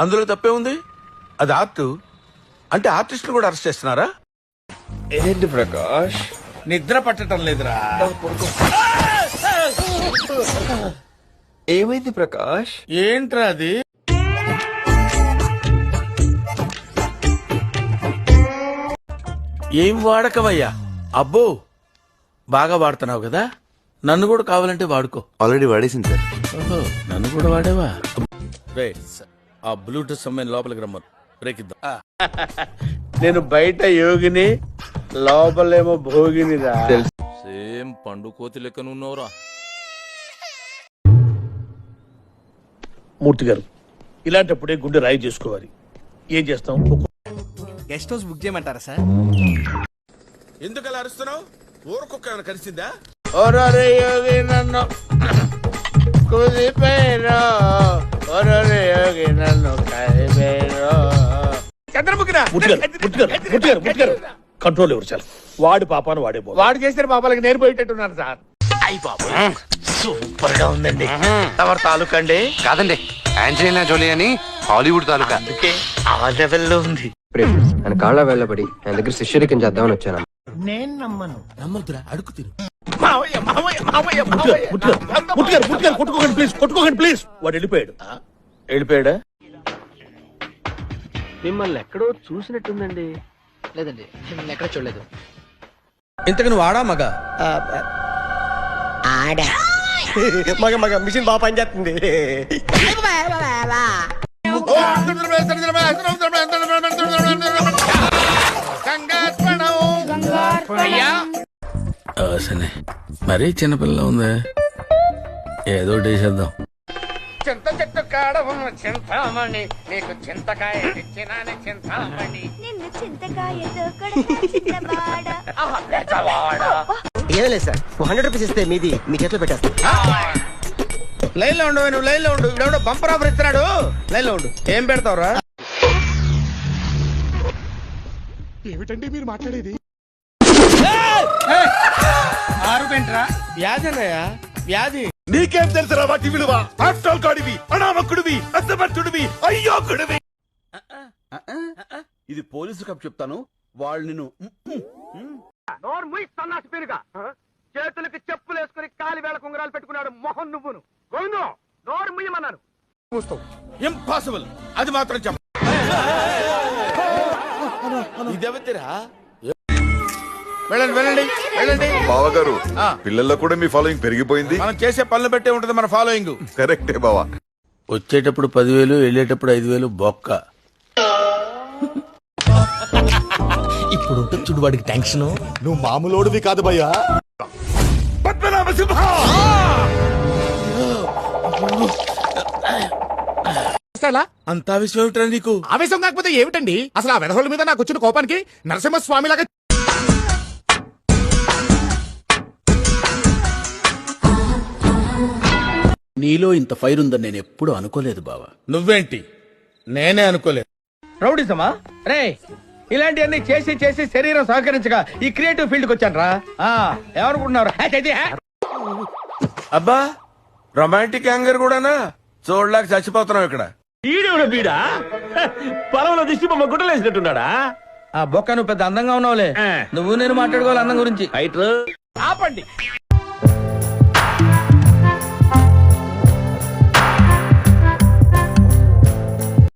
అందులో తప్పే ఉంది. అది ఆర్ట్ అంటే ఆర్టిస్టులు కూడా అరెస్ట్ చేస్తున్నారా? ఏంటి ప్రకాష్ నిద్ర పట్టడం లేదురా. ఏమైంది ప్రకాష్? ఏంట్రా అది? ఏం వాడకవయ్యా? అబ్బో బాగా వాడుతున్నావు కదా, నన్ను కూడా కావాలంటే వాడుకో. ఆల్రెడీ వాడేసింది సార్. ఓహో, నన్ను కూడా వాడేవా? ఆ బ్లూటూత్ సమ్మెన్ లోపలికి రమ్మను, బ్రేక్ ఇద్దాం. నేను బయట యోగిని, లోపలేమో భోగినిరా. సేమ్ పండు కోతి లెక్కనున్నావురా. మూర్తి గారు, ఇలాంటప్పుడే గుండె రాయి చేసుకోవాలి. ఏం చేస్తాం? గెస్ట్ హౌస్ బుక్ చేయమంటారా సార్? ఎందుకు అలా అరుస్తున్నావు? ఊరకొక్క ఏమైనా కలిసిందా? కంట్రోల్ ఎవరు చాలు. వాడి పాపాను వాడే పో. వాడు చేసిన పాపాలకి నేను పోయేటట్టున్నాను సార్. సూపర్ గా ఉందండి. ఎవరి తాలూకా అండి? కాదండి, ఆంజలీనా జోలీ అని హాలీవుడ్ తాలూకా. అందుకే ఆ లెవెల్లో ఉంది. ఆయన కాళ్ళ వెళ్ళబడి ఆయన దగ్గర శిష్యరికం చేద్దామని వచ్చాను. నేను నమ్మను. నమ్మద్దురా, అడుగు తిరు. కొట్టుకోకండి ప్లీజ్, కొట్టుకోకండి ప్లీజ్. వాడు వెళ్ళిపోయాడు. వెళ్ళిపోయాడా? మిమ్మల్ని ఎక్కడో చూసినట్టుందండి. లేదండి, ఎక్కడ చూడలేదు. ఇంతకు నువ్వు ఆడా మగ? మగ మగ మిషన్ బాగా పనిచేస్తుంది. మరీ చిన్నపిల్ల ఉందా? ఏదో వేసేద్దాం. చింత చెట్టు కాడ ఉన్న చింతామణి, నీకు చింతకాయ తెచ్చినాని చింతామణి. నిన్ను చింతకాయతో కొడతా ఏం లేదు సార్, 100 రూపీస్ ఇస్తే మీది మీ చేతిలో పెట్టేస్తాను. లైన్ లో ఉండు, నువ్వు లైన్ లో ఉండు. ఇప్పుడు బంపర్ ఆఫర్ ఇస్తున్నాడు, లైన్ లో ఉండు. ఏం పెడతావురా? ఏమిటండి మీరు మాట్లాడేది? ఆరుపేంట్రా? వ్యాధి అన్నయ్యా, వ్యాధి. నీకేం తెలుసురా వాటి విలువ? హాస్టల్ కాడివి, అనామకుడివి, అసమర్థుడివి, అయ్యోకుడివి. ఇది పోలీసు కప్ చెప్తాను. వాళ్ళు నిన్ను నోరు ముయి సన్నాసి పేరుగా, చేతులకి చెప్పులు వేసుకుని కాలి వేళ కుంగరాలు పెట్టుకున్నాడు మొహం నువ్వును. గోవిందు, నోరు ముయ్యమన్నాను. ఇంపాసిబుల్, అది మాత్రం చెప్ప. ఇదెవతిరా? వెళ్ళండి వెళ్ళండి వెళ్ళండి. బావగారు, పిల్లల్లో కూడా మీ ఫాలోయింగ్ పెరిగిపోయింది. మనం చేసే పనులు బట్టే ఉంటది మన ఫాలోయింగ్. కరెక్టే బావా. వచ్చేటప్పుడు 10,000, వెళ్ళేటప్పుడు 5,000 బొక్క. ఇప్పుడు ఉంటుంది చూడు వాడికి టెన్షన్. నువ్వు మామూలోడివి కాదు భయ్యా. అంత ఆవేశం ఏమిట్రా నీకు? ఆవేశం కాకపోతే ఏమిటండి అసలు? ఆ వెధవుల మీద నాకు వచ్చిన కోపానికి నరసింహస్వామి లాగా నీలో ఇంత ఫైర్ ఉందని నేను ఎప్పుడు అనుకోలేదు బావా. నువ్వేంటి? నేనే అనుకోలేదు. రౌడీసమా రే? ఇలాంటివన్నీ చేసి చేసి శరీరం సహకరించగా ఈ క్రియేటివ్ ఫీల్డ్ కి వచ్చాను రా. ఏమనుకుంటున్నారు? అబ్బా, రొమాంటిక్ యాంగర్ కూడానా? చూడలేక చచ్చిపోతున్నావు ఇక్కడ. ఈడేవుడు బీడా పొలంలో దిష్టి బొమ్మ గుట్టలేసినట్టున్నాడా? ఆ బొక్క, నువ్వు పెద్ద అందంగా ఉన్నావులే. నువ్వు నేను మాట్లాడుకోవాలి అందం గురించి. ఆపండి.